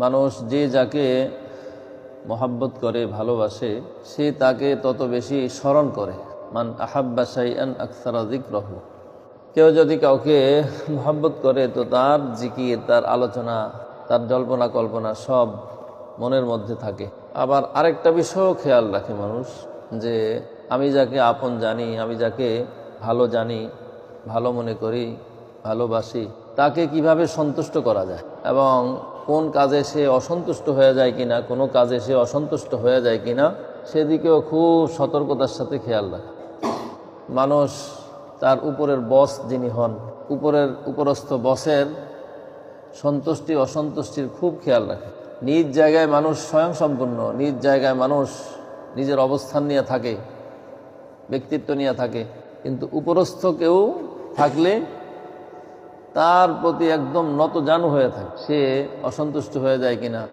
মানুষ যে যাকে মহাব্বত করে ভালোবাসে সে তাকে তত বেশি স্মরণ করে। মান আহাব্বা শাইআন আকসারা যিকরাহু। কেউ যদি কাউকে মহাব্বত করে তো তার জিকির, তার আলোচনা, তার জল্পনা কল্পনা সব মনের মধ্যে থাকে। আবার আরেকটা বিষয়ও খেয়াল রাখে মানুষ, যে আমি যাকে আপন জানি, আমি যাকে ভালো জানি, ভালো মনে করি, ভালোবাসি, তাকে কিভাবে সন্তুষ্ট করা যায় এবং কোন কাজে সে অসন্তুষ্ট হয়ে যায় কিনা, কোনো কাজে সে অসন্তুষ্ট হয়ে যায় কিনা, সেদিকেও খুব সতর্কতার সাথে খেয়াল রাখে মানুষ। তার উপরের বস যিনি হন, উপরস্থ বসের সন্তুষ্টি অসন্তুষ্টির খুব খেয়াল রাখে। নিজ জায়গায় মানুষ স্বয়ংসম্পূর্ণ, নিজ জায়গায় মানুষ নিজের অবস্থান নিয়ে থাকে, ব্যক্তিত্ব নিয়ে থাকে, কিন্তু উপরস্থ কেউ থাকলে তার প্রতি একদম নতজানু হয়ে থাকে, সে অসন্তুষ্ট হয়ে যায় কিনা।